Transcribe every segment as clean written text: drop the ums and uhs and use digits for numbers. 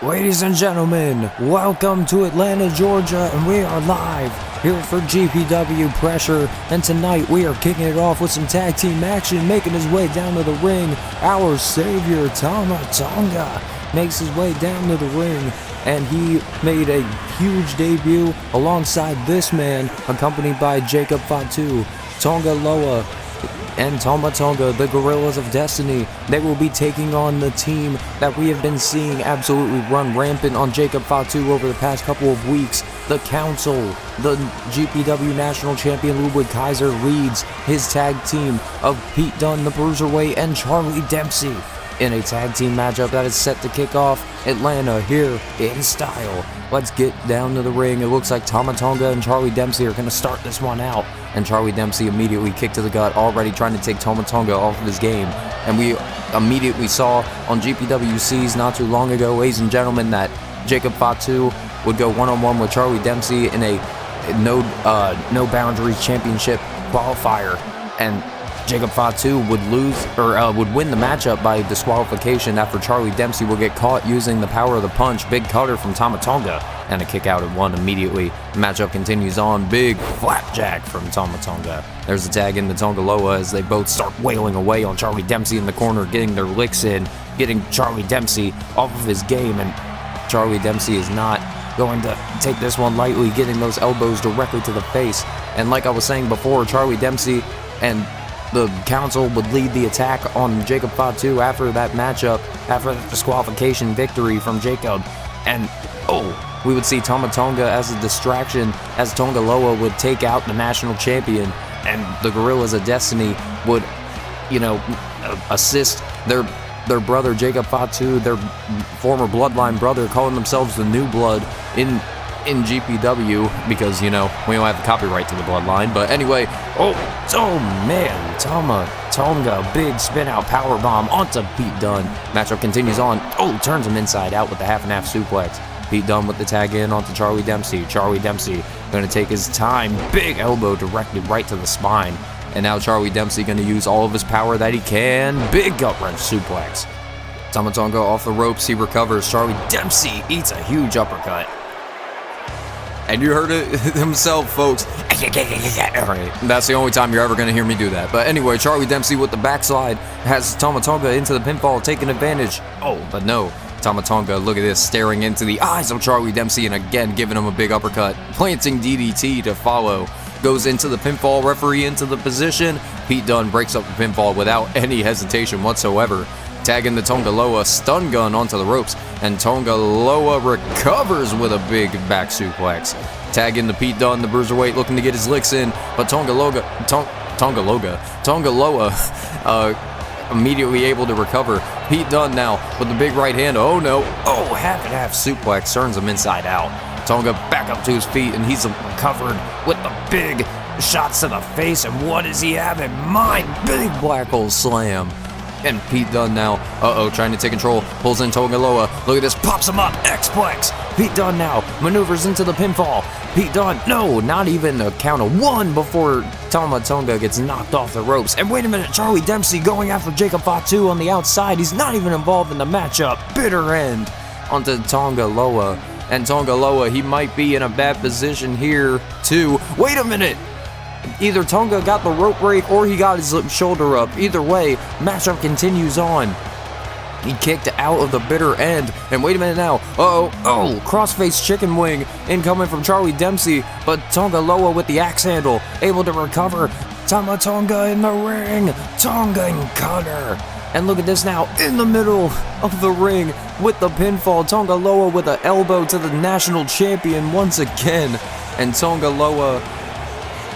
Ladies and gentlemen, welcome to Atlanta, Georgia, and we are live here for GPW Pressure, and tonight we are kicking it off with some tag team action. Making his way down to the ring, our savior Tama Tonga makes his way down to the ring, and he made a huge debut alongside this man, accompanied by Jacob Fatu, Tonga Loa, and Tama Tonga, the Guerillas of Destiny. They will be taking on the team that we have been seeing absolutely run rampant on Jacob Fatu over the past couple of weeks. The Council, the GPW National Champion Ludwig Kaiser leads his tag team of Pete Dunne, the Bruiserweight, and Charlie Dempsey in a tag team matchup that is set to kick off Atlanta here in style. Let's get down to the ring. It looks like Tama Tonga and Charlie Dempsey are going to start this one out. And Charlie Dempsey immediately kicked to the gut, already trying to take Tama Tonga off of his game. And we immediately saw on GPWCs not too long ago, ladies and gentlemen, that Jacob Fatu would go one-on-one with Charlie Dempsey in a no boundaries championship qualifier. And Jacob Fatu would lose, or would win the matchup by disqualification after Charlie Dempsey would get caught using the power of the punch. Big cutter from Tama Tonga, and a kick out at one immediately. The matchup continues on. Big flapjack from Tama Tonga. There's a tag into Tonga Loa as they both start wailing away on Charlie Dempsey in the corner, getting their licks in, getting Charlie Dempsey off of his game, and Charlie Dempsey is not going to take this one lightly, getting those elbows directly to the face. And like I was saying before, Charlie Dempsey and the Council would lead the attack on Jacob Fatu after that matchup, after the disqualification victory from Jacob. And we would see Tama Tonga as a distraction, as Tonga Loa would take out the national champion, and the Guerillas of Destiny would, assist their brother Jacob Fatu, their former bloodline brother, calling themselves the New Blood in GPW, because, we don't have the copyright to the bloodline. But anyway, man, Tama Tonga, big spin out powerbomb onto Pete Dunne. Matchup continues on. Turns him inside out with the half and half suplex. Pete Dunne with the tag in onto Charlie Dempsey. Charlie Dempsey going to take his time. Big elbow directly right to the spine. And now Charlie Dempsey going to use all of his power that he can. Big gut wrench suplex. Tama Tonga off the ropes. He recovers. Charlie Dempsey eats a huge uppercut. And you heard it himself, folks. Alright, that's the only time you're ever going to hear me do that. But anyway, Charlie Dempsey with the backslide has Tama Tonga into the pinfall, taking advantage. But no. Tama Tonga, look at this, staring into the eyes of Charlie Dempsey, and again giving him a big uppercut. Planting DDT to follow. Goes into the pinfall, referee into the position. Pete Dunne breaks up the pinfall without any hesitation whatsoever. Tagging the Tonga Loa, stun gun onto the ropes, and Tonga Loa recovers with a big back suplex. Tagging the Pete Dunne, the Bruiserweight, looking to get his licks in, but Tonga Loa immediately able to recover. Pete Dunne now with the big right hand. Half and half suplex turns him inside out. Tonga back up to his feet, and he's recovered with the big shots to the face. And what does he have in mind? Big black hole slam. And Pete Dunne now, trying to take control, pulls in Tonga Loa. Look at this, pops him up, X-Plex. Pete Dunne now maneuvers into the pinfall. Pete Dunne, no, not even a count of one before Tama Tonga gets knocked off the ropes. And wait a minute, Charlie Dempsey going after Jacob Fatu on the outside. He's not even involved in the matchup. Bitter end onto Tonga Loa. And Tonga Loa, he might be in a bad position here too. Wait a minute. Either Tonga got the rope break or he got his shoulder up. Either way, matchup continues on. He kicked out of the bitter end. And wait a minute now. Crossface chicken wing incoming from Charlie Dempsey. But Tonga Loa with the axe handle, able to recover. Tama Tonga in the ring. Tonga and cutter. And look at this now, in the middle of the ring with the pinfall. Tonga Loa with an elbow to the national champion once again. And Tonga Loa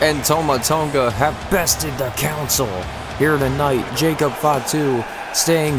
and Tama Tonga have bested the Council here tonight. Jacob Fatu staying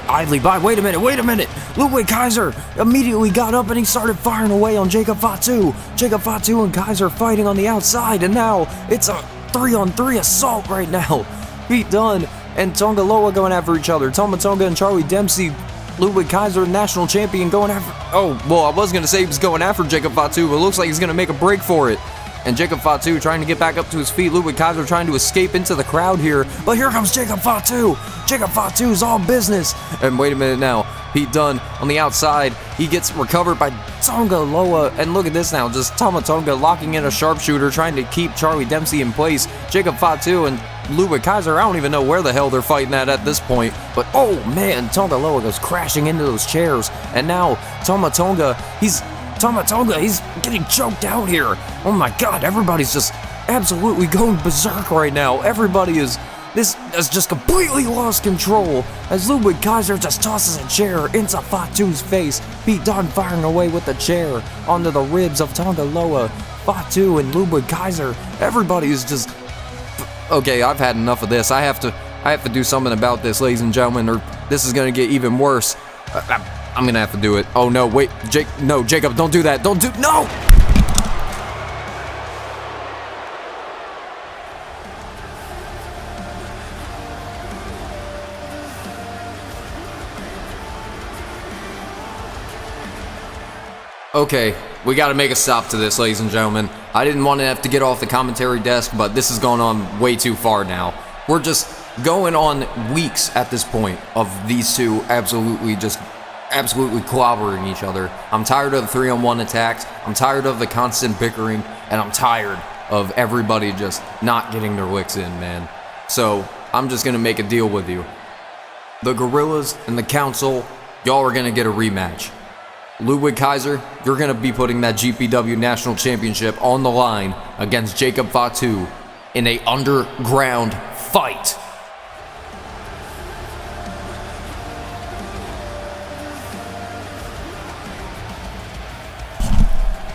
idly by. Wait a minute. Ludwig Kaiser immediately got up and he started firing away on Jacob Fatu. Jacob Fatu and Kaiser fighting on the outside, and now it's a 3-on-3 assault right now. Pete Dunne and Tonga Loa going after each other. Tama Tonga and Charlie Dempsey. Ludwig Kaiser, national champion, going after... I was going to say he was going after Jacob Fatu, but it looks like he's going to make a break for it. And Jacob Fatu trying to get back up to his feet. Ludwig Kaiser trying to escape into the crowd here. But here comes Jacob Fatu. Jacob Fatu's all business. And wait a minute now. Pete Dunne on the outside. He gets recovered by Tonga Loa. And look at this now. Just Tama Tonga locking in a sharpshooter, trying to keep Charlie Dempsey in place. Jacob Fatu and Ludwig Kaiser, I don't even know where the hell they're fighting at this point. But oh man, Tonga Loa goes crashing into those chairs. And now Tama Tonga, he's getting choked out here. Oh my god, everybody's just absolutely going berserk right now. This has just completely lost control as Ludwig Kaiser just tosses a chair into Fatu's face. Pete Dunne firing away with the chair onto the ribs of Tonga Loa. Fatu and Ludwig Kaiser, everybody is just... Okay, I've had enough of this. I have to do something about this, ladies and gentlemen, or this is gonna get even worse. I'm gonna have to do it. Oh no, wait, Jacob, don't do that. No! Okay, we gotta make a stop to this, ladies and gentlemen. I didn't want to have to get off the commentary desk, but this has gone on way too far now. We're just going on weeks at this point of these two absolutely clobbering each other. I'm tired of the 3-on-1 attacks, I'm tired of the constant bickering, and I'm tired of everybody just not getting their licks in, man. So, I'm just gonna make a deal with you. The Guerillas and the Council, y'all are gonna get a rematch. Ludwig Kaiser, you're going to be putting that GPW National Championship on the line against Jacob Fatu in a underground fight.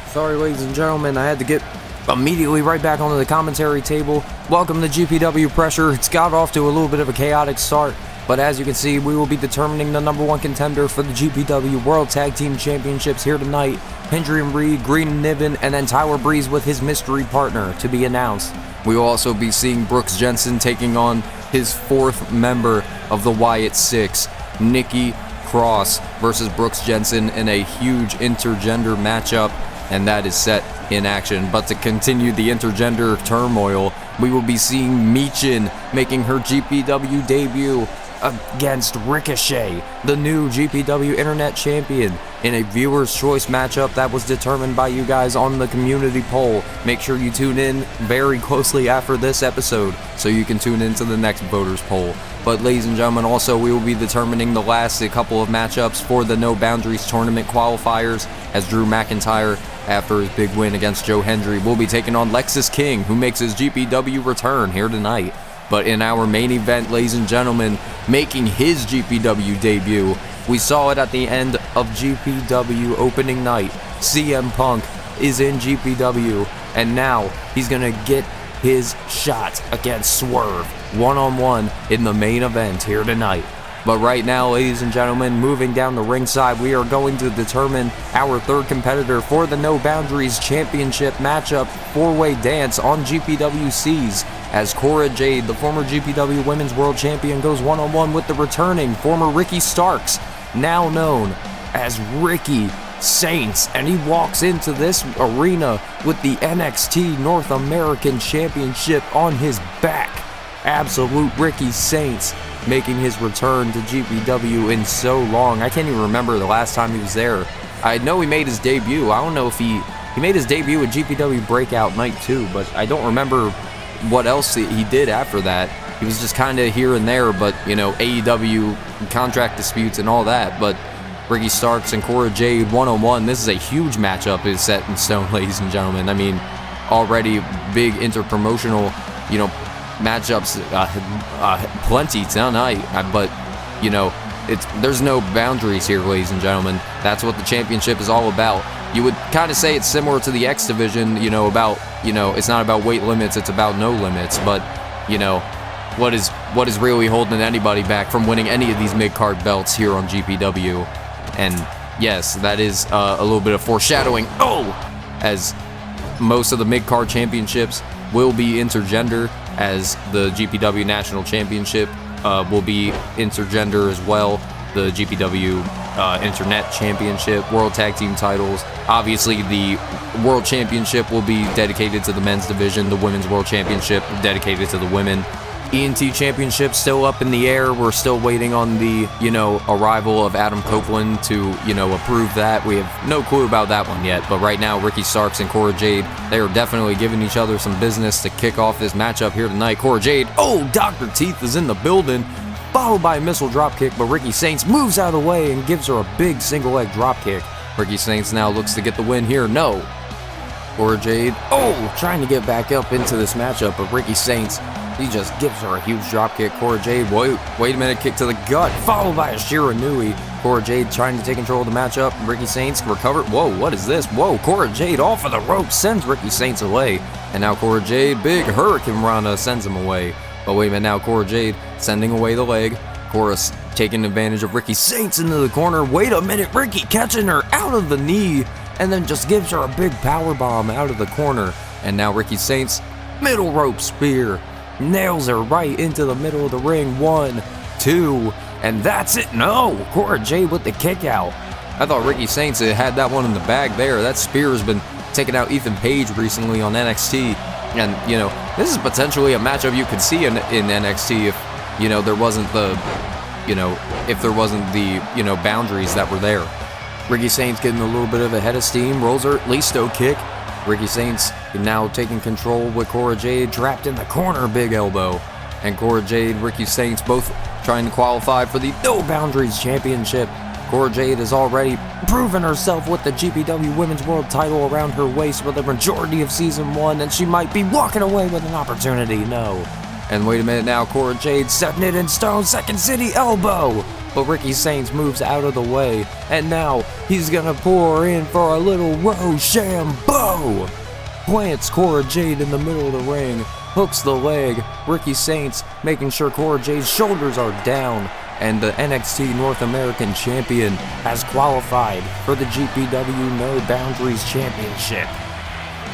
Sorry, ladies and gentlemen, I had to get immediately right back onto the commentary table. Welcome to GPW Pressure. It's got off to a little bit of a chaotic start, but as you can see, we will be determining the #1 contender for the GPW World Tag Team Championships here tonight. Hendry and Reed, Green and Niven, and then Tyler Breeze with his mystery partner to be announced. We will also be seeing Brooks Jensen taking on his 4th member of the Wyatt Six, Nikki Cross versus Brooks Jensen in a huge intergender matchup, and that is set in action. But to continue the intergender turmoil, we will be seeing Michin making her GPW debut against Ricochet, the new GPW Internet Champion, in a viewer's choice matchup that was determined by you guys on the community poll. Make sure you tune in very closely after this episode so you can tune into the next voters poll. But ladies and gentlemen, also we will be determining the last couple of matchups for the No Boundaries tournament qualifiers, as Drew McIntyre, after his big win against Joe Hendry, will be taking on Lexus King, who makes his GPW return here tonight. But in our main event, ladies and gentlemen, making his GPW debut, we saw it at the end of GPW opening night. CM Punk is in GPW, and now he's gonna get his shot against Swerve, one-on-one in the main event here tonight. But right now, ladies and gentlemen, moving down the ringside, we are going to determine our 3rd competitor for the No Boundaries Championship matchup 4-way dance on GPWCs, as Cora Jade, the former GPW Women's World Champion, goes one-on-one with the returning former Ricky Starks, now known as Ricky Saints, and he walks into this arena with the NXT North American Championship on his back. Absolute Ricky Saints making his return to GPW in so long. I can't even remember the last time he was there. I know he made his debut. I don't know if he made his debut at GPW Breakout Night 2, but I don't remember what else he did after that. He was just kind of here and there, but, you know, AEW contract disputes and all that. But Ricky Starks and Cora Jade one-on-one, this is a huge matchup is set in stone, ladies and gentlemen. I mean, already big interpromotional, you know, matchups plenty tonight, but you know, there's no boundaries here, ladies and gentlemen. That's what the championship is all about. You would kind of say it's similar to the X division, you know, about, you know, it's not about weight limits, it's about no limits. But you know, what is really holding anybody back from winning any of these mid-card belts here on GPW? And yes, that is a little bit of foreshadowing, as most of the mid-card championships will be intergender, as the GPW National Championship will be intergender as well. The GPW Internet Championship, World Tag Team titles. Obviously, the World Championship will be dedicated to the men's division. The Women's World Championship dedicated to the women. ENT Championship still up in the air. We're still waiting on the, arrival of Adam Copeland to, approve that. We have no clue about that one yet. But right now, Ricky Starks and Cora Jade, they are definitely giving each other some business to kick off this matchup here tonight. Cora Jade, Dr. Teeth is in the building, followed by a missile dropkick, but Ricky Saints moves out of the way and gives her a big single leg dropkick. Ricky Saints now looks to get the win here. No. Cora Jade, trying to get back up into this matchup, but Ricky Saints, he just gives her a huge dropkick. Cora Jade, wait a minute, kick to the gut, followed by a Shiranui. Cora Jade trying to take control of the matchup. Ricky Saints recovered. Whoa, what is this? Whoa, Cora Jade off of the rope sends Ricky Saints away. And now Cora Jade, big Hurricane Rana sends him away. But wait a minute, now Cora Jade sending away the leg. Cora taking advantage of Ricky Saints into the corner. Wait a minute, Ricky catching her out of the knee and then just gives her a big power bomb out of the corner. And now Ricky Saints, middle rope spear. Nails her right into the middle of the ring. 1, 2, and that's it. No, Cora Jade with the kick out. I thought Ricky Saints had that one in the bag there. That spear has been taking out Ethan Page recently on NXT. And, this is potentially a matchup you could see in NXT if, there wasn't the, if there wasn't the, boundaries that were there. Ricky Saints getting a little bit of a head of steam, rolls her Listo kick. Ricky Saints now taking control with Cora Jade, trapped in the corner, big elbow. And Cora Jade, Ricky Saints both trying to qualify for the No Boundaries Championship. Cora Jade has already proven herself with the GPW Women's World title around her waist for the majority of Season 1, and she might be walking away with an opportunity. No. And wait a minute now, Cora Jade setting it in stone, Second City elbow. But Ricky Saints moves out of the way, and now he's gonna pour in for a little Rochambeau. Plants Cora Jade in the middle of the ring, hooks the leg. Ricky Saints making sure Cora Jade's shoulders are down, and the NXT North American Champion has qualified for the GPW No Boundaries Championship.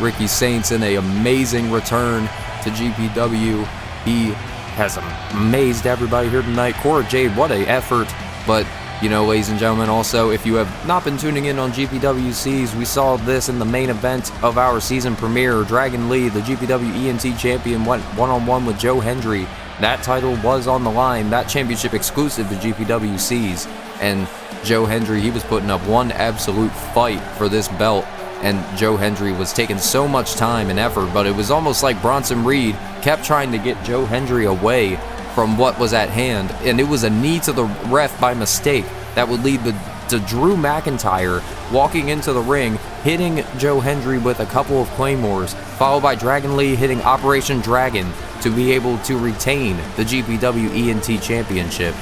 Ricky Saints in an amazing return to GPW. He has amazed everybody here tonight. Cora Jade, what a effort. But, ladies and gentlemen, also, if you have not been tuning in on GPWCs, we saw this in the main event of our season premiere. Dragon Lee, the GPW ENT champion, went one-on-one with Joe Hendry. That title was on the line, that championship exclusive to GPWCs. And Joe Hendry, he was putting up one absolute fight for this belt. And Joe Hendry was taking so much time and effort, but it was almost like Bronson Reed kept trying to get Joe Hendry away from what was at hand, and it was a knee to the ref by mistake that would lead to Drew McIntyre walking into the ring, hitting Joe Hendry with a couple of claymores, followed by Dragon Lee hitting Operation Dragon to be able to retain the GPW ENT Championship.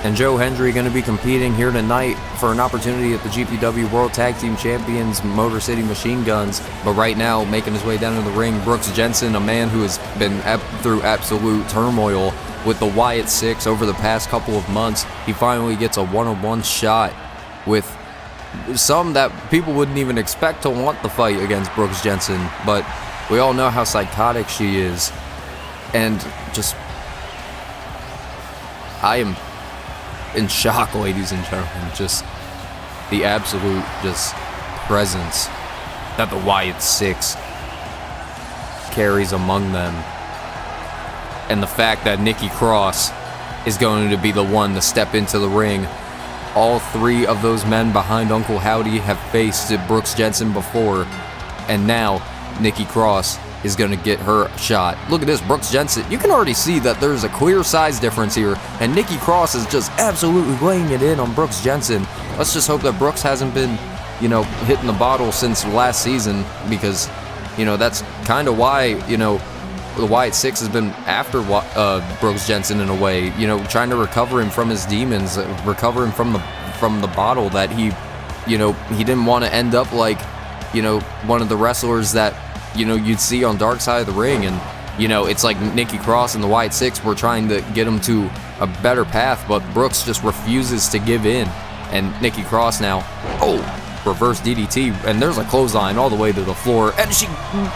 And Joe Hendry going to be competing here tonight for an opportunity at the GPW World Tag Team Champions Motor City Machine Guns. But right now, making his way down to the ring, Brooks Jensen, a man who has been through absolute turmoil with the Wyatt Six over the past couple of months. He finally gets a one-on-one shot with some that people wouldn't even expect to want the fight against Brooks Jensen. But we all know how psychotic she is. And just, I am in shock, ladies and gentlemen. Just the absolute presence that the Wyatt Six carries among them, and the fact that Nikki Cross is going to be the one to step into the ring. All three of those men behind Uncle Howdy have faced Brooks Jensen before, and now Nikki Cross is going to get her shot. Look at this, Brooks Jensen. You can already see that there's a clear size difference here, and Nikki Cross is just absolutely laying it in on Brooks Jensen. Let's just hope that Brooks hasn't been, hitting the bottle since last season, because, that's kind of why, the Wyatt Six has been after Brooks Jensen in a way, trying to recover him from his demons, recover him from the bottle that he didn't want to end up like, one of the wrestlers that you'd see on Dark Side of the Ring. And, it's like Nikki Cross and the Wyatt Six were trying to get him to a better path, but Brooks just refuses to give in. And Nikki Cross now, reverse DDT, and there's a clothesline all the way to the floor, and she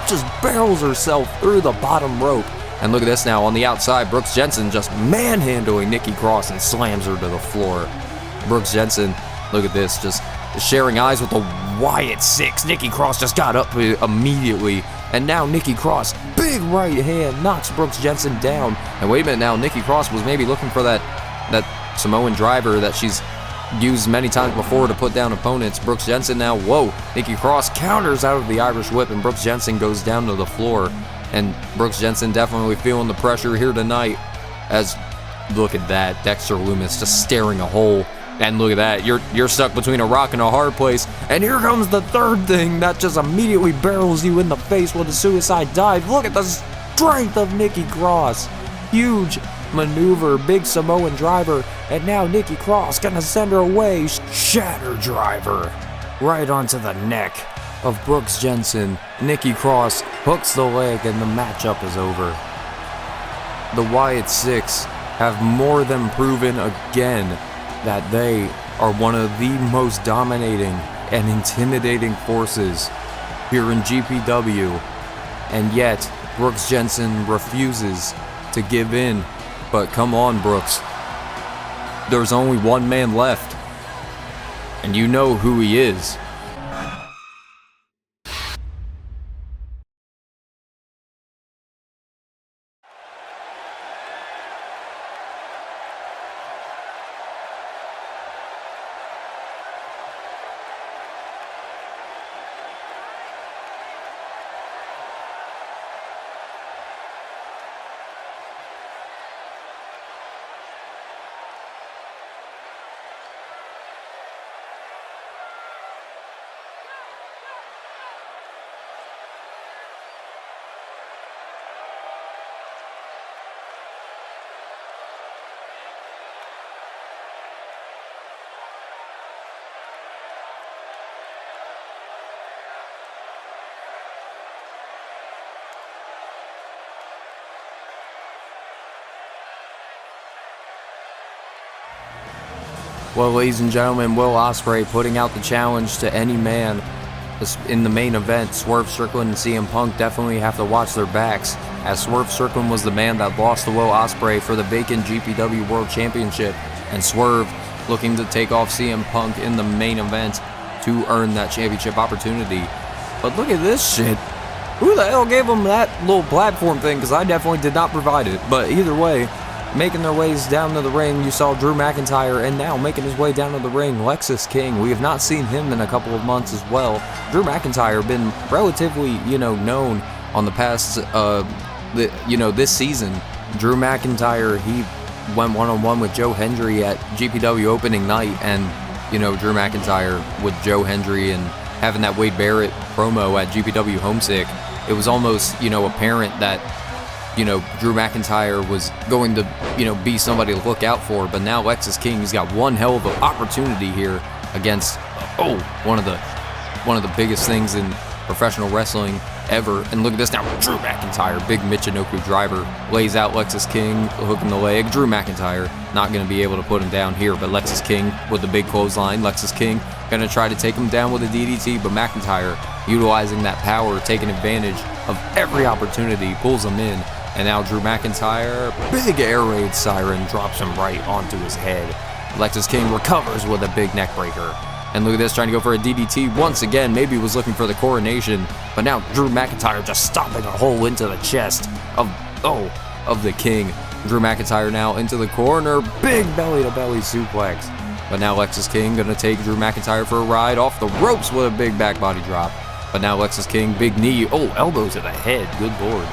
just barrels herself through the bottom rope. And look at this now, on the outside, Brooks Jensen just manhandling Nikki Cross and slams her to the floor. Brooks Jensen, look at this, just sharing eyes with the Wyatt Six. Nikki Cross just got up immediately And now Nikki Cross, big right hand, knocks Brooks Jensen down. And wait a minute now, Nikki Cross was maybe looking for that Samoan driver that she's used many times before to put down opponents. Brooks Jensen now, whoa, Nikki Cross counters out of the Irish whip, and Brooks Jensen goes down to the floor. And Brooks Jensen definitely feeling the pressure here tonight, as look at that, Dexter Lumis just staring a hole. And look at that, you're stuck between a rock and a hard place. And here comes the third thing that just immediately barrels you in the face with a suicide dive. Look at the strength of Nikki Cross. Huge maneuver, big Samoan driver, and now Nikki Cross gonna send her away. Shatter driver right onto the neck of Brooks Jensen. Nikki Cross hooks the leg, and the matchup is over. The Wyatt Six have more than proven again that they are one of the most dominating and intimidating forces here in GPW, and yet Brooks Jensen refuses to give in. But come on, Brooks, there's only one man left, and you know who he is. Well, ladies and gentlemen, Will Ospreay putting out the challenge to any man in the main event. Swerve Strickland and CM Punk definitely have to watch their backs, as Swerve Strickland was the man that lost to Will Ospreay for the vacant GPW World Championship, and Swerve looking to take off CM Punk in the main event to earn that championship opportunity. But look at this shit. Who the hell gave him that little platform thing? Because I definitely did not provide it. But either way, making their ways down to the ring, you saw Drew McIntyre, and now making his way down to the ring, Lexus King. We have not seen him in a couple of months as well. Drew McIntyre been relatively, known on the past, this season. Drew McIntyre, he went one-on-one with Joe Hendry at GPW opening night, and, Drew McIntyre with Joe Hendry and having that Wade Barrett promo at GPW Homesick, it was almost, apparent that Drew McIntyre was going to, be somebody to look out for. But now Lexus King's got one hell of an opportunity here against, one of the biggest things in professional wrestling ever. And look at this now, Drew McIntyre, big Michinoku driver, lays out Lexus King, hooking the leg. Drew McIntyre not going to be able to put him down here, but Lexus King with the big clothesline. Lexus King going to try to take him down with a DDT, but McIntyre utilizing that power, taking advantage of every opportunity, pulls him in. And now Drew McIntyre, big air raid siren, drops him right onto his head. Lexus King recovers with a big neck breaker. And look at this, trying to go for a DDT once again. Maybe was looking for the coronation, but now Drew McIntyre just stomping a hole into the chest of the King. Drew McIntyre now into the corner, big belly-to-belly suplex. But now Lexus King gonna take Drew McIntyre for a ride off the ropes with a big back body drop. But now Lexus King, big knee, elbow to the head, good lord.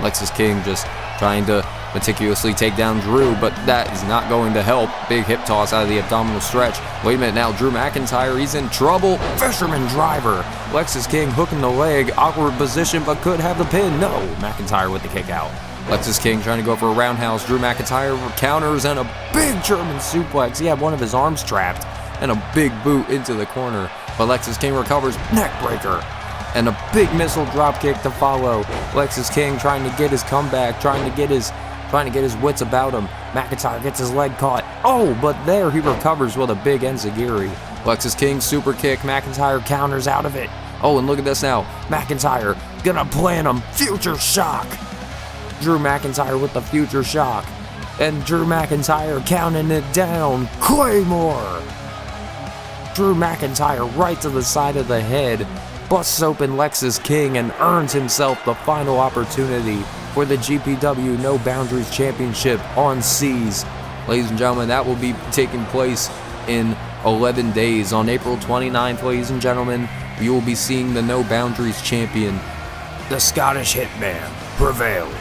Lexus King just trying to meticulously take down Drew, but that is not going to help. Big hip toss out of the abdominal stretch. Wait a minute now, Drew McIntyre, he's in trouble. Fisherman driver. Lexus King hooking the leg, awkward position, but could have the pin. No, McIntyre with the kick out. Lexus King trying to go for a roundhouse. Drew McIntyre counters and a big German suplex. He had one of his arms trapped and a big boot into the corner, but Lexus King recovers, neck breaker. And a big missile drop kick to follow. Lexus King trying to get his comeback, trying to get his wits about him. McIntyre gets his leg caught. But there he recovers with a big enziguri. Lexus King super kick. McIntyre counters out of it. And look at this now. McIntyre gonna plant him. Future shock. Drew McIntyre with the future shock. And Drew McIntyre counting it down. Claymore. Drew McIntyre right to the side of the head. busts open Lexus King and earns himself the final opportunity for the GPW No Boundaries Championship on Seas. Ladies and gentlemen, that will be taking place in 11 days. On April 29th, ladies and gentlemen, you will be seeing the No Boundaries champion, the Scottish Hitman, prevails.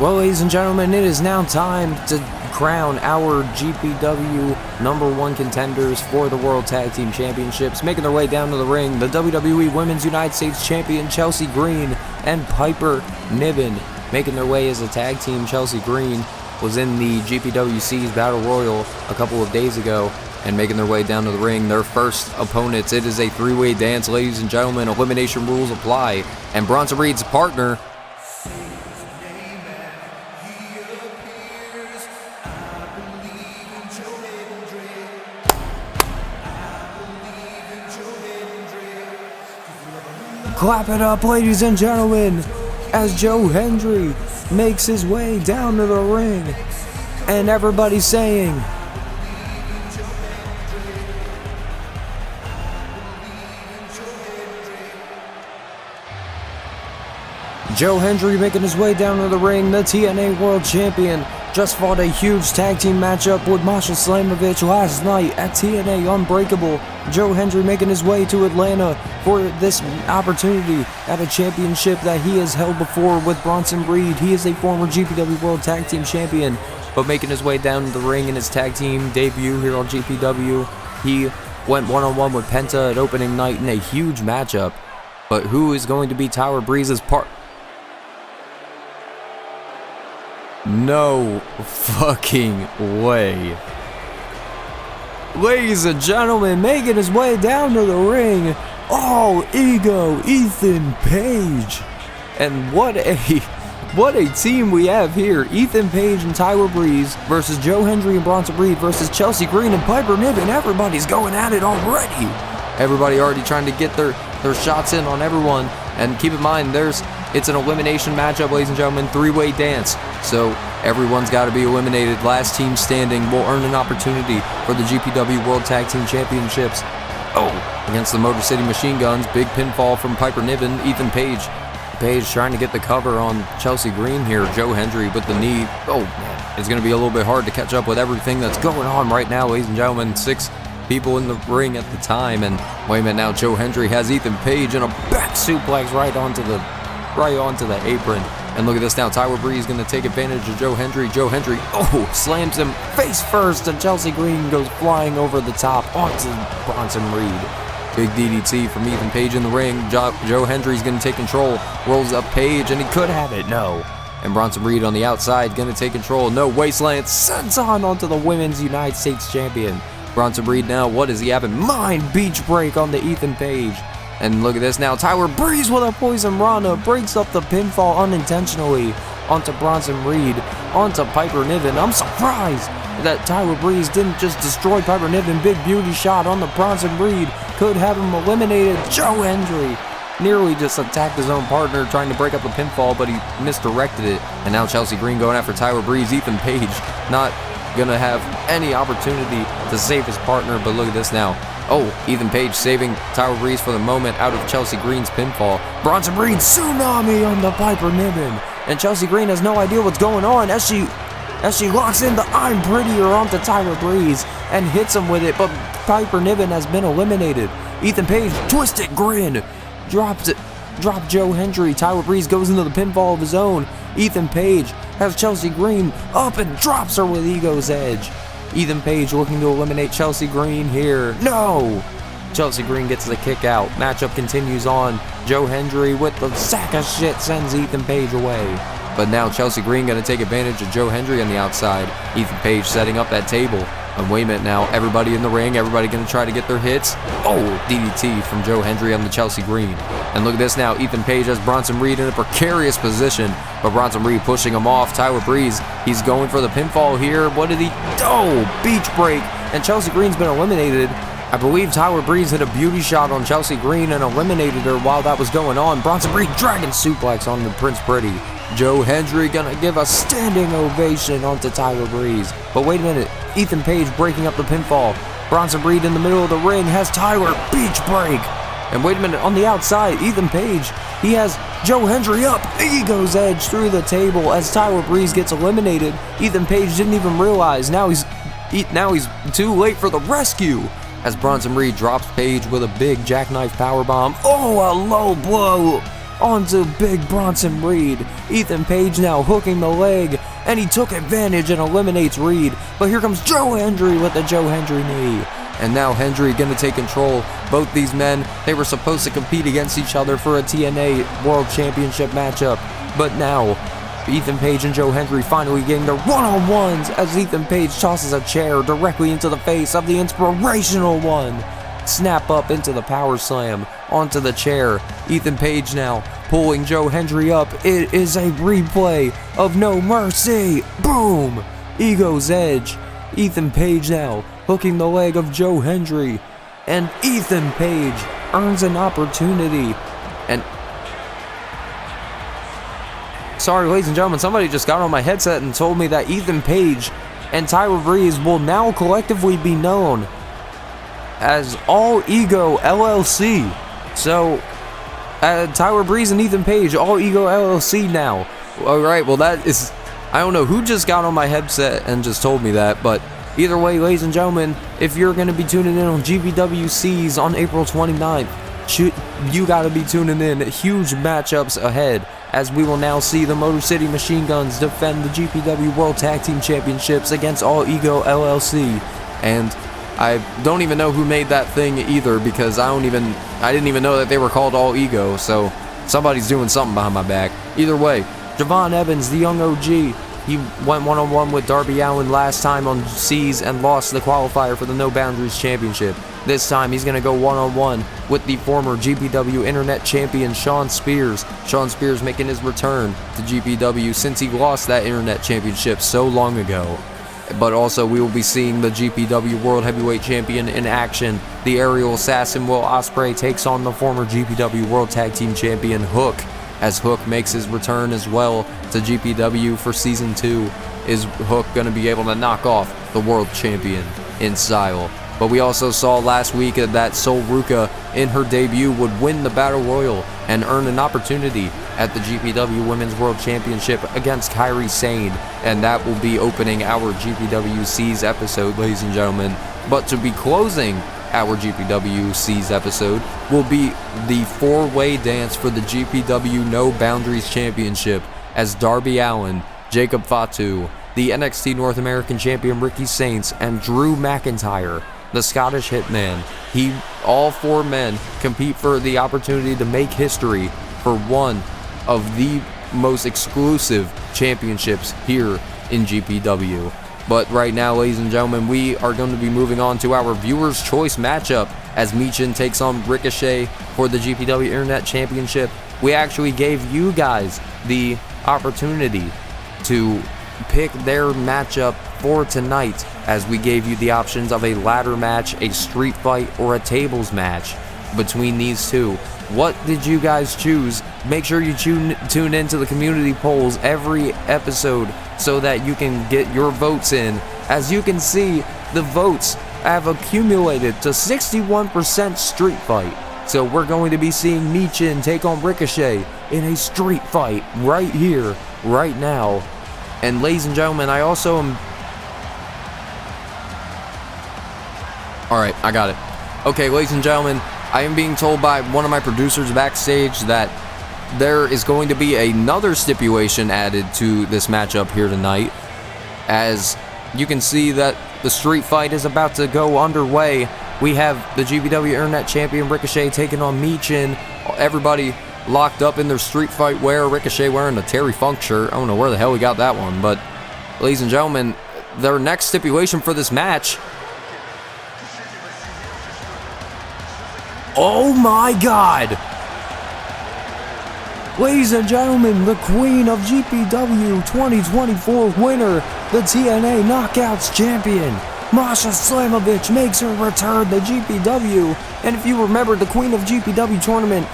Well, ladies and gentlemen, it is now time to crown our GPW #1 contenders for the World Tag Team Championships. Making their way down to the ring, the WWE Women's United States Champion Chelsea Green and Piper Niven. Making their way as a tag team, Chelsea Green was in the GPWC's Battle Royal a couple of days ago, and making their way down to the ring, their first opponents. It is a three-way dance, ladies and gentlemen. Elimination rules apply, and Bronson Reed's partner, clap it up, ladies and gentlemen, as Joe Hendry makes his way down to the ring, and everybody's saying, Joe Hendry making his way down to the ring, the TNA World Champion, just fought a huge tag team matchup with Masha last night at TNA Unbreakable. Joe Hendry making his way to Atlanta for this opportunity at a championship that he has held before with Bronson Reed. He is a former GPW World Tag Team Champion, but making his way down to the ring in his tag team debut here on GPW. He went one-on-one with Penta at opening night in a huge matchup. But who is going to be Tyler Breeze's part? No fucking way. Ladies and gentlemen, making his way down to the ring, all ego, Ethan Page. And what a team we have here. Ethan Page and Tyler Breeze versus Joe Hendry and Bronson Reed versus Chelsea Green and Piper Niven. Everybody's going at it already. Everybody already trying to get their shots in on everyone. And keep in mind, it's an elimination matchup, ladies and gentlemen, three-way dance. So everyone's got to be eliminated. Last team standing will earn an opportunity for the GPW World Tag Team Championships. Oh, against the Motor City Machine Guns. Big pinfall from Piper Niven. Ethan Page trying to get the cover on Chelsea Green here. Joe Hendry with the knee. Oh, man, it's going to be a little bit hard to catch up with everything that's going on right now, ladies and gentlemen. 6 people in the ring at the time, and wait a minute now, Joe Hendry has Ethan Page in a back suplex right onto the apron. And look at this now, Tyler Breeze going to take advantage of Joe Hendry. Joe Hendry, slams him face first, and Chelsea Green goes flying over the top onto Bronson Reed. Big DDT from Ethan Page in the ring. Joe Hendry's going to take control, rolls up Page, and he could have it, no. And Bronson Reed on the outside going to take control, no, wasteland, sends onto the Women's United States Champion. Bronson Reed now, what does he have in mind? Beach break on the Ethan Page. And look at this now, Tyler Breeze with a poison Rana breaks up the pinfall unintentionally onto Bronson Reed, onto Piper Niven. I'm surprised that Tyler Breeze didn't just destroy Piper Niven. Big beauty shot on the Bronson Reed, could have him eliminated. Joe Hendry nearly just attacked his own partner trying to break up the pinfall, but he misdirected it. And now Chelsea Green going after Tyler Breeze. Ethan Page not gonna have any opportunity to save his partner, but look at this now. Oh, Ethan Page saving Tyler Breeze for the moment out of Chelsea Green's pinfall. Bronson Reed tsunami on the Piper Niven, and Chelsea Green has no idea what's going on as she as she locks in the I'm Prettier onto Tyler Breeze and hits him with it, but Piper Niven has been eliminated. Ethan Page, twisted grin, dropped Joe Hendry. Tyler Breeze goes into the pinfall of his own. Ethan Page has Chelsea Green up and drops her with Ego's Edge. Ethan Page looking to eliminate Chelsea Green here. No! Chelsea Green gets the kick out. Matchup continues on. Joe Hendry with the sack of shit sends Ethan Page away. But now Chelsea Green going to take advantage of Joe Hendry on the outside. Ethan Page setting up that table. And wait a minute now, everybody in the ring, everybody going to try to get their hits. Oh, DDT from Joe Hendry on the Chelsea Green. And look at this now, Ethan Page has Bronson Reed in a precarious position, but Bronson Reed pushing him off. Tyler Breeze, he's going for the pinfall here. What did he? Oh, beach break. And Chelsea Green's been eliminated. I believe Tyler Breeze hit a beauty shot on Chelsea Green and eliminated her while that was going on. Bronson Reed dragon suplex on the Prince Pretty. Joe Hendry gonna give a standing ovation onto Tyler Breeze. But wait a minute, Ethan Page breaking up the pinfall. Bronson Reed in the middle of the ring has Tyler beach break. And wait a minute, on the outside, Ethan Page, he has Joe Hendry up. Ego's Edge through the table as Tyler Breeze gets eliminated. Ethan Page didn't even realize. Now he's too late for the rescue. As Bronson Reed drops Page with a big jackknife powerbomb. Oh, a low blow onto big Bronson Reed. Ethan Page now hooking the leg, and he took advantage and eliminates Reed. But here comes Joe Hendry with the Joe Hendry knee. And now Hendry gonna take control. Both these men, they were supposed to compete against each other for a TNA World Championship matchup. But now, Ethan Page and Joe Hendry finally getting their one-on-ones as Ethan Page tosses a chair directly into the face of the inspirational one. Snap up into the power slam onto the chair. Ethan Page now pulling Joe Hendry up. It is a replay of No Mercy. Boom! Ego's Edge. Ethan Page now hooking the leg of Joe Hendry. And Ethan Page earns an opportunity. And sorry, ladies and gentlemen, somebody just got on my headset and told me that Ethan Page and Tyler Breeze will now collectively be known as All Ego LLC. So, Tyler Breeze and Ethan Page, All Ego LLC now. Alright, well that is, I don't know who just got on my headset and just told me that, but either way, ladies and gentlemen, if you're going to be tuning in on GPWCs on April 29th, you got to be tuning in. Huge matchups ahead, as we will now see the Motor City Machine Guns defend the GPW World Tag Team Championships against All Ego LLC. And I don't even know who made that thing either, because I didn't even know that they were called All Ego, so somebody's doing something behind my back. Either way, Javon Evans, the young OG, he went one-on-one with Darby Allin last time on C's and lost the qualifier for the No Boundaries Championship. This time he's going to go one-on-one with the former GPW Internet Champion Shawn Spears. Shawn Spears making his return to GPW since he lost that Internet Championship so long ago. But also we will be seeing the GPW World Heavyweight Champion in action. The aerial assassin Will Ospreay takes on the former GPW World Tag Team Champion Hook, as Hook makes his return as well to GPW for Season 2. Is Hook going to be able to knock off the World Champion in style? But we also saw last week that Sol Ruka in her debut would win the Battle Royal and earn an opportunity at the GPW Women's World Championship against Kairi Sane, and that will be opening our GPWC's episode, ladies and gentlemen. But to be closing our GPWC's episode will be the four-way dance for the GPW No Boundaries Championship, as Darby Allin, Jacob Fatu, the NXT North American Champion Ricky Saints, and Drew McIntyre, the Scottish Hitman. All four men compete for the opportunity to make history for one of the most exclusive championships here in GPW. But right now, ladies and gentlemen, we are going to be moving on to our Viewer's Choice matchup as Michin takes on Ricochet for the GPW Internet Championship. We actually gave you guys the opportunity to pick their matchup for tonight, as we gave you the options of a ladder match, a street fight, or a tables match between these two. What did you guys choose? Make sure you tune into the community polls every episode so that you can get your votes in. As you can see, the votes have accumulated to 61% street fight. So we're going to be seeing Michin take on Ricochet in a street fight right here, right now. And ladies and gentlemen, I also am... Alright, I got it. Okay, ladies and gentlemen, I am being told by one of my producers backstage that there is going to be another stipulation added to this matchup here tonight. As you can see that the street fight is about to go underway. We have the GPW Internet Champion Ricochet taking on Michin. Everybody locked up in their street fight wear. Ricochet wearing a Terry Funk shirt. I don't know where the hell we got that one. But, ladies and gentlemen, their next stipulation for this match... Oh my God! Ladies and gentlemen, the Queen of GPW 2024 winner, the TNA Knockouts Champion, Masha Slamovich makes her return to GPW. And if you remember, the Queen of GPW tournament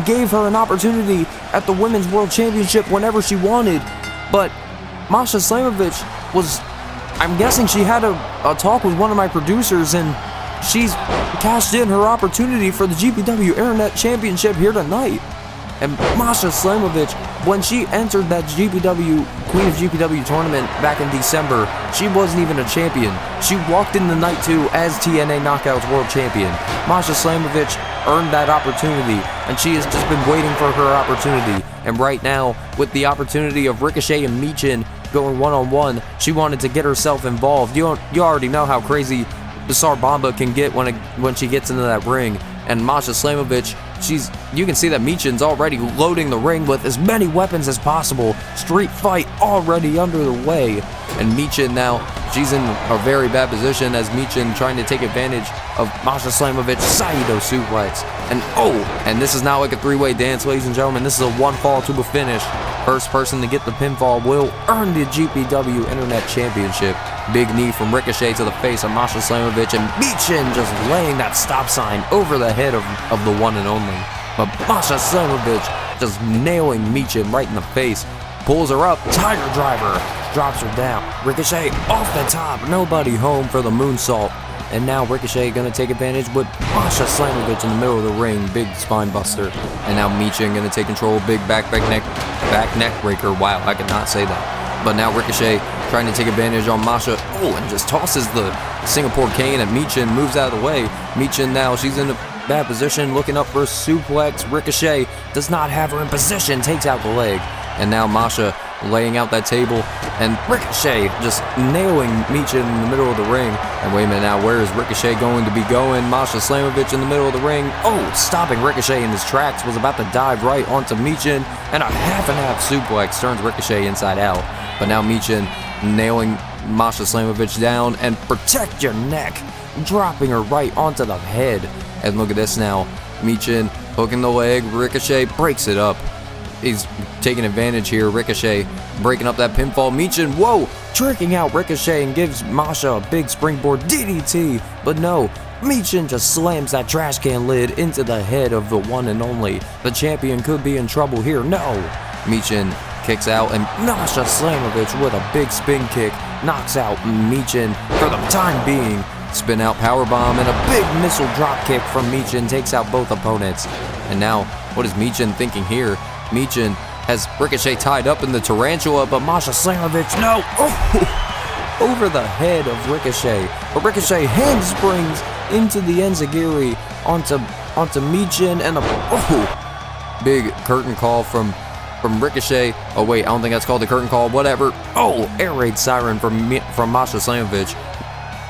gave her an opportunity at the Women's World Championship whenever she wanted. But Masha Slamovich was, I'm guessing she had a talk with one of my producers, and she's cashed in her opportunity for the GPW Internet Championship here tonight. And Masha Slamovich, when she entered that GPW, Queen of GPW tournament back in December, she wasn't even a champion. She walked in the night 2 as TNA Knockouts World Champion. Masha Slamovich earned that opportunity, and she has just been waiting for her opportunity. And right now, with the opportunity of Ricochet and Michin going one-on-one, she wanted to get herself involved. You already know how crazy the Sarbamba can get when she gets into that ring. And Masha Slamovich, you can see that Michin's already loading the ring with as many weapons as possible. Street fight already under the way. And Michin now, she's in a very bad position as Michin trying to take advantage of Masha Slamovich's Saito suplex. And this is now like a three-way dance, ladies and gentlemen. This is a one fall to a finish. First person to get the pinfall will earn the GPW Internet Championship. Big knee from Ricochet to the face of Masha Slamovich, and Michin just laying that stop sign over the head of the one and only. But Masha Slamovich just nailing Michin right in the face. Pulls her up, Tiger Driver, drops her down. Ricochet off the top, nobody home for the moonsault. And now Ricochet gonna take advantage with Masha Slamovich in the middle of the ring, big spine buster. And now Michin gonna take control, big back neck breaker. Wow, I could not say that. But now Ricochet trying to take advantage on Masha. Oh, and just tosses the Singapore cane, and Michin moves out of the way. Michin now, she's in a bad position, looking up for a suplex. Ricochet does not have her in position, takes out the leg. And now Masha laying out that table, and Ricochet just nailing Michin in the middle of the ring. And wait a minute now, where is Ricochet going to be going? Masha Slamovich in the middle of the ring. Oh, stopping Ricochet in his tracks, was about to dive right onto Michin, and a half-and-half suplex turns Ricochet inside out. But now Michin nailing Masha Slamovich down, and protect your neck, dropping her right onto the head. And look at this now, Michin hooking the leg, Ricochet breaks it up. He's taking advantage here. Ricochet breaking up that pinfall. Michin, whoa, tricking out Ricochet and gives Masha a big springboard DDT. But no, Michin just slams that trash can lid into the head of the one and only. The champion could be in trouble here. No, Michin kicks out, and Masha Slamovich with a big spin kick knocks out Michin for the time being. Spin out powerbomb, and a big missile drop kick from Michin takes out both opponents. And now, what is Michin thinking here? Michin has Ricochet tied up in the tarantula, but Masha Slamovich, no! Oh, over the head of Ricochet. But Ricochet handsprings into the enziguri onto Michin, and big curtain call from Ricochet. Oh wait, I don't think that's called the curtain call, whatever. Oh, air raid siren from Masha Slamovich.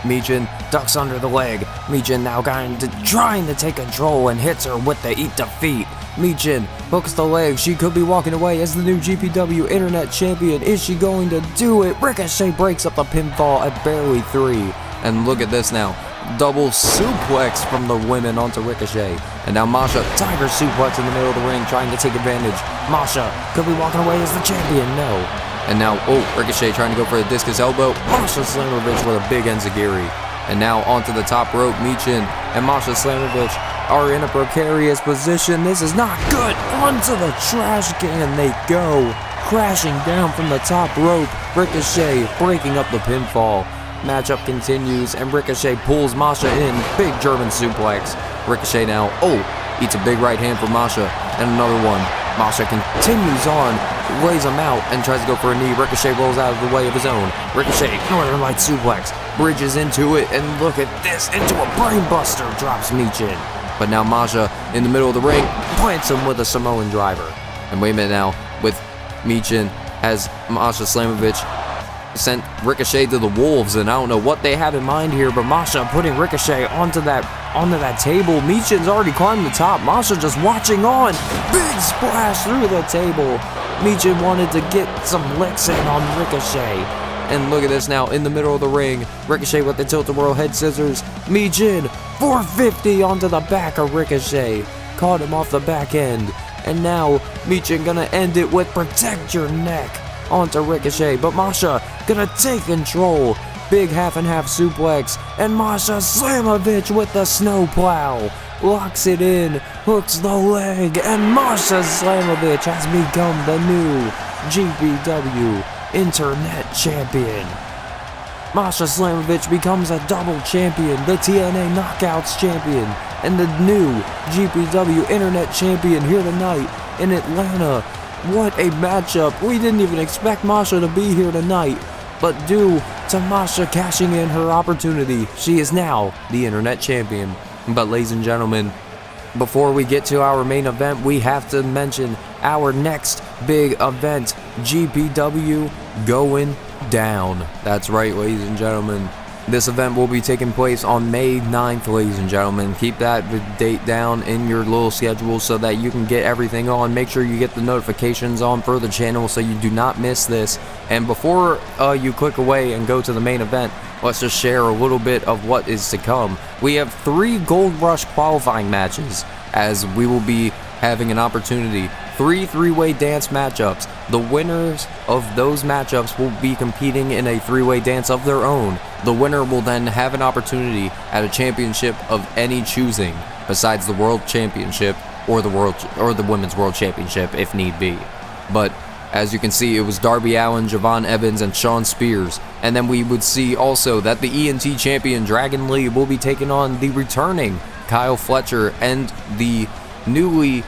Michin ducks under the leg. Michin now trying to take control and hits her with the eat defeat. Michin hooks the leg. She could be walking away as the new GPW Internet Champion. Is she going to do it? Ricochet breaks up the pinfall at barely 3. And look at this now. Double suplex from the women onto Ricochet. And now Masha, tiger suplex in the middle of the ring, trying to take advantage. Masha could be walking away as the champion. No. And now, Ricochet trying to go for the discus elbow. Masha Slamovich with a big enziguri. And now onto the top rope, Michin and Masha Slamovich are in a precarious position. This is not good. Onto the trash can they go, crashing down from the top rope. Ricochet breaking up the pinfall. Matchup continues, and Ricochet pulls Masha in. Big German suplex. Ricochet now, eats a big right hand for Masha, and another one. Masha continues on, lays him out and tries to go for a knee. Ricochet rolls out of the way of his own. Ricochet, Northern Light suplex, bridges into it, and look at this, into a brainbuster, drops Michin. But now Masha, in the middle of the ring, plants him with a Samoan driver. And wait a minute now, with Michin, has Masha Slamovich sent Ricochet to the wolves, and I don't know what they have in mind here, but Masha putting Ricochet onto that table. Michin's already climbed the top. Masha just watching on. Big splash through the table. Michin wanted to get some licks in on Ricochet. And look at this now, in the middle of the ring. Ricochet with the tilt-a-whirl head scissors. Michin, 450 onto the back of Ricochet. Caught him off the back end. And now, Michin gonna end it with protect your neck onto Ricochet. But Masha gonna take control. Big half and half suplex. And Masha Slamovich with the snowplow. Locks it in, hooks the leg, and Masha Slamovich has become the new GPW Internet Champion. Masha Slamovich becomes a double champion, the TNA Knockouts champion, and the new GPW Internet Champion here tonight in Atlanta. What a matchup. We didn't even expect Masha to be here tonight, but due to Masha cashing in her opportunity, she is now the Internet Champion. But ladies and gentlemen, before we get to our main event, we have to mention our next big event, GPW Going Down. That's right, ladies and gentlemen. This event will be taking place on May 9th, ladies and gentlemen. Keep that date down in your little schedule so that you can get everything on. Make sure you get the notifications on for the channel so you do not miss this. And before you click away and go to the main event, let's just share a little bit of what is to come. We have 3 Gold Rush qualifying matches, as we will be having an opportunity. 3 three-way dance matchups. The winners of those matchups will be competing in a 3-way dance of their own. The winner will then have an opportunity at a championship of any choosing, besides the World Championship or the Women's World Championship if need be. But as you can see, it was Darby Allin, Javon Evans, and Shawn Spears. And then we would see also that the ENT champion Dragon Lee will be taking on the returning Kyle Fletcher and the newly,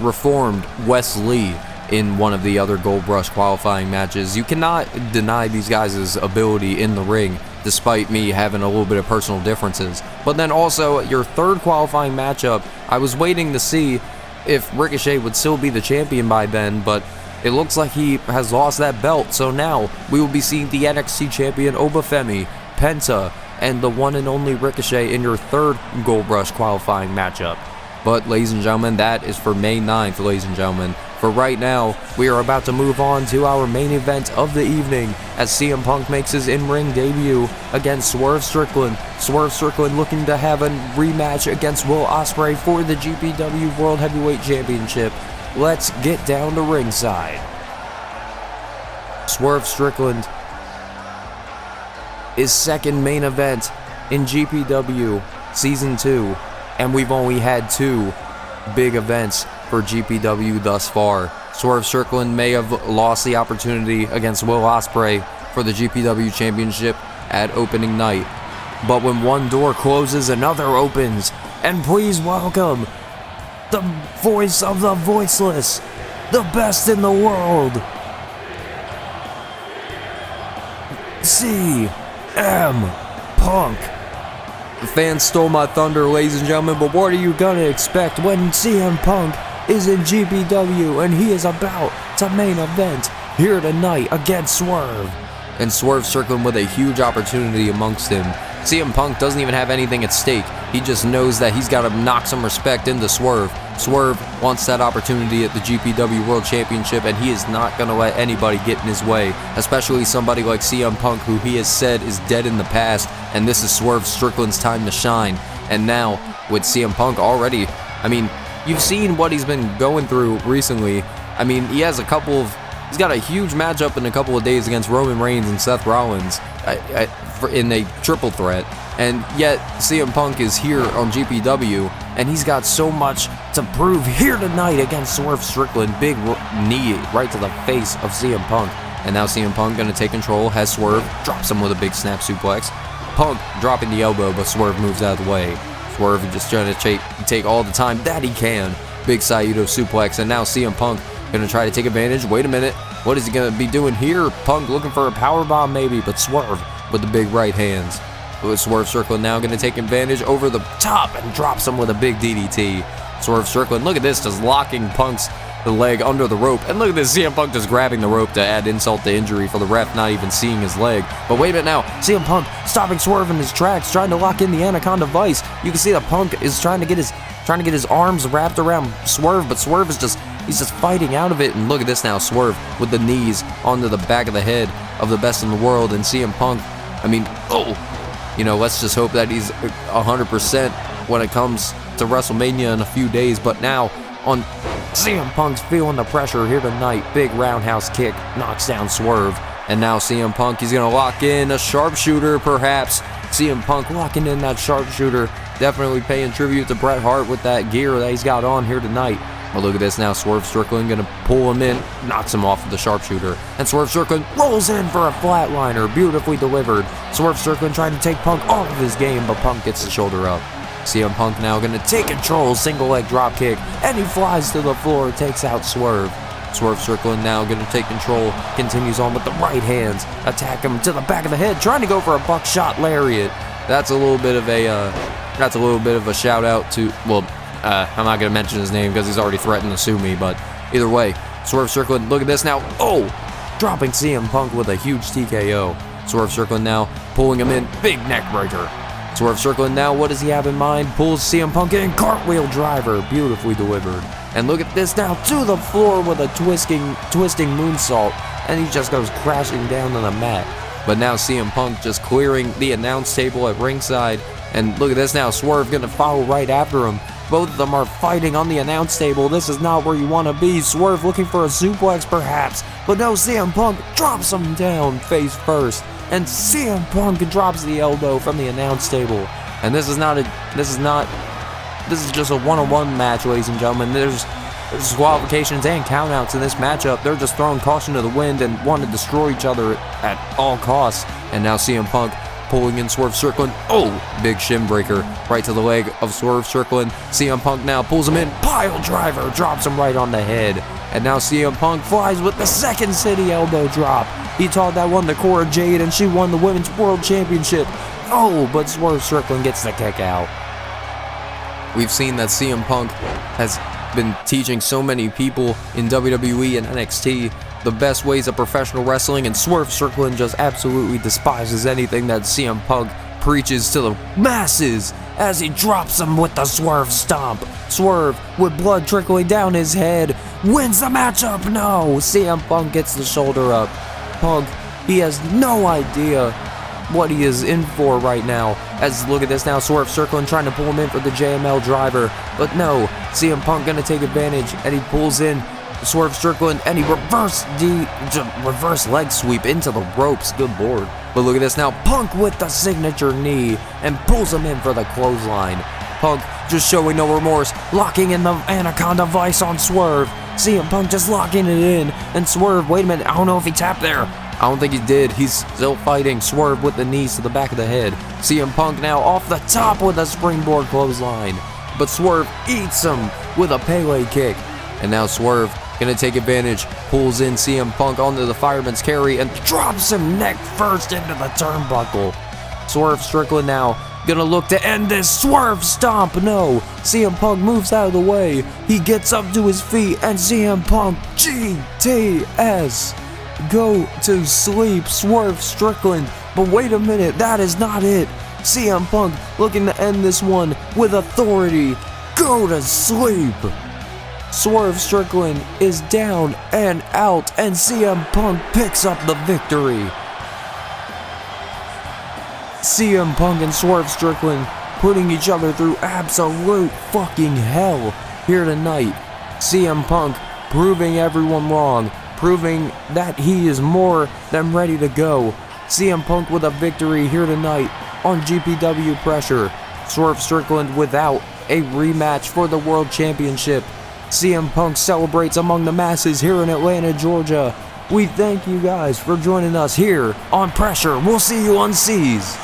reformed Wes Lee in one of the other Gold Rush qualifying matches. You cannot deny these guys' ability in the ring, despite me having a little bit of personal differences. But then also, your third qualifying matchup, I was waiting to see if Ricochet would still be the champion by then, but it looks like he has lost that belt. So now, we will be seeing the NXT champion Obafemi, Penta, and the one and only Ricochet in your third Gold Rush qualifying matchup. But ladies and gentlemen, that is for May 9th, ladies and gentlemen. For right now, we are about to move on to our main event of the evening as CM Punk makes his in-ring debut against Swerve Strickland. Swerve Strickland looking to have a rematch against Will Ospreay for the GPW World Heavyweight Championship. Let's get down to ringside. Swerve Strickland, his second main event in GPW Season 2, and we've only had 2 big events for GPW thus far. Swerve Strickland may have lost the opportunity against Will Ospreay for the GPW Championship at opening night, but when one door closes, another opens. And please welcome the voice of the voiceless, the best in the world, CM Punk. The fans stole my thunder, ladies and gentlemen, but what are you gonna expect when CM Punk is in GPW and he is about to main event here tonight against Swerve? And Swerve Strickland with a huge opportunity amongst him. CM Punk doesn't even have anything at stake. He just knows that he's got to knock some respect into Swerve. Swerve wants that opportunity at the GPW World Championship, and he is not going to let anybody get in his way, especially somebody like CM Punk, who he has said is dead in the past, and this is Swerve Strickland's time to shine. And now, with CM Punk already, I mean, you've seen what he's been going through recently. I mean, he has he's got a huge matchup in a couple of days against Roman Reigns and Seth Rollins in a triple threat, and yet CM Punk is here on GPW, and he's got so much to prove here tonight against Swerve Strickland. Big knee right to the face of CM Punk, and now CM Punk going to take control, has Swerve, drops him with a big snap suplex. Punk dropping the elbow, but Swerve moves out of the way. Swerve just trying to take all the time that he can. Big Saito suplex, and now CM Punk gonna try to take advantage. Wait a minute. What is he gonna be doing here? Punk looking for a powerbomb maybe, but Swerve with the big right hands. With Swerve Strickland now gonna take advantage over the top and drops him with a big DDT. Swerve Strickland, look at this, just locking Punk's the leg under the rope. And look at this, CM Punk just grabbing the rope to add insult to injury for the ref not even seeing his leg. But wait a minute now, CM Punk stopping Swerve in his tracks, trying to lock in the Anaconda Vice. You can see that Punk is trying to get his arms wrapped around Swerve, but Swerve is he's just fighting out of it. And look at this now, Swerve with the knees onto the back of the head of the best in the world. And CM Punk, I mean, you know, let's just hope that he's 100% when it comes to WrestleMania in a few days. But now on CM Punk's feeling the pressure here tonight. Big roundhouse kick knocks down Swerve. And now CM Punk, he's going to lock in a sharpshooter perhaps. CM Punk locking in that sharpshooter. Definitely paying tribute to Bret Hart with that gear that he's got on here tonight. But look at this now, Swerve Strickland going to pull him in, knocks him off with the sharpshooter. And Swerve Strickland rolls in for a flatliner, beautifully delivered. Swerve Strickland trying to take Punk off of his game, but Punk gets the shoulder up. CM Punk now going to take control, single leg drop kick, and he flies to the floor, takes out Swerve. Swerve Strickland now going to take control, continues on with the right hands, attack him to the back of the head, trying to go for a buckshot lariat. That's a little bit of a shout out to, well, I'm not going to mention his name because he's already threatened to sue me, but either way, Swerve Strickland, look at this now, dropping CM Punk with a huge TKO. Swerve Strickland now pulling him in, big neck breaker. Swerve Strickland now, what does he have in mind? Pulls CM Punk in, cartwheel driver, beautifully delivered. And look at this now, to the floor with a twisting moonsault, and he just goes crashing down on the mat. But now CM Punk just clearing the announce table at ringside, and look at this now, Swerve gonna follow right after him. Both of them are fighting on the announce table. This is not where you want to be. Swerve looking for a suplex perhaps, but no, CM Punk drops him down face first. And CM Punk drops the elbow from the announce table. And this is just a one-on-one match, ladies and gentlemen. There's qualifications and countouts in this matchup. They're just throwing caution to the wind and want to destroy each other at all costs. And now CM Punk pulling in Swerve Strickland. Big shin breaker right to the leg of Swerve Strickland. CM Punk now pulls him in, pile driver, drops him right on the head. And now CM Punk flies with the second city elbow drop. He taught that one to Cora Jade, and she won the Women's World Championship. But Swerve Strickland gets the kick out. We've seen that CM Punk has been teaching so many people in WWE and NXT the best ways of professional wrestling, and Swerve Strickland just absolutely despises anything that CM Punk preaches to the masses as he drops him with the Swerve Stomp. Swerve, with blood trickling down his head, wins the matchup. No, CM Punk gets the shoulder up. Punk, he has no idea what he is in for right now. As look at this now, Swerve Strickland trying to pull him in for the JML driver, but no, CM Punk gonna take advantage, and he pulls in Swerve Strickland, and he reverse leg sweep into the ropes. Good lord. But look at this now, Punk with the signature knee, and pulls him in for the clothesline. Punk just showing no remorse, locking in the Anaconda Vice on Swerve. CM Punk just locking it in, and Swerve, wait a minute, I don't know if he tapped there. I don't think he did. He's still fighting. Swerve with the knees to the back of the head. CM Punk now off the top with a springboard clothesline. But Swerve eats him with a Pele kick. And now Swerve gonna take advantage, pulls in CM Punk onto the fireman's carry and drops him neck first into the turnbuckle. Swerve Strickland now gonna look to end this. Swerve Stomp. No, CM Punk moves out of the way. He gets up to his feet, and CM Punk GTS. Go to sleep, Swerve Strickland. But wait a minute, that is not it. CM Punk looking to end this one with authority. Go to sleep. Swerve Strickland is down and out, and CM Punk picks up the victory. CM Punk and Swerve Strickland putting each other through absolute fucking hell here tonight. CM Punk proving everyone wrong, proving that he is more than ready to go. CM Punk with a victory here tonight on GPW Pressure. Swerve Strickland without a rematch for the World Championship. CM Punk celebrates among the masses here in Atlanta, Georgia. We thank you guys for joining us here on Pressure. We'll see you on C's.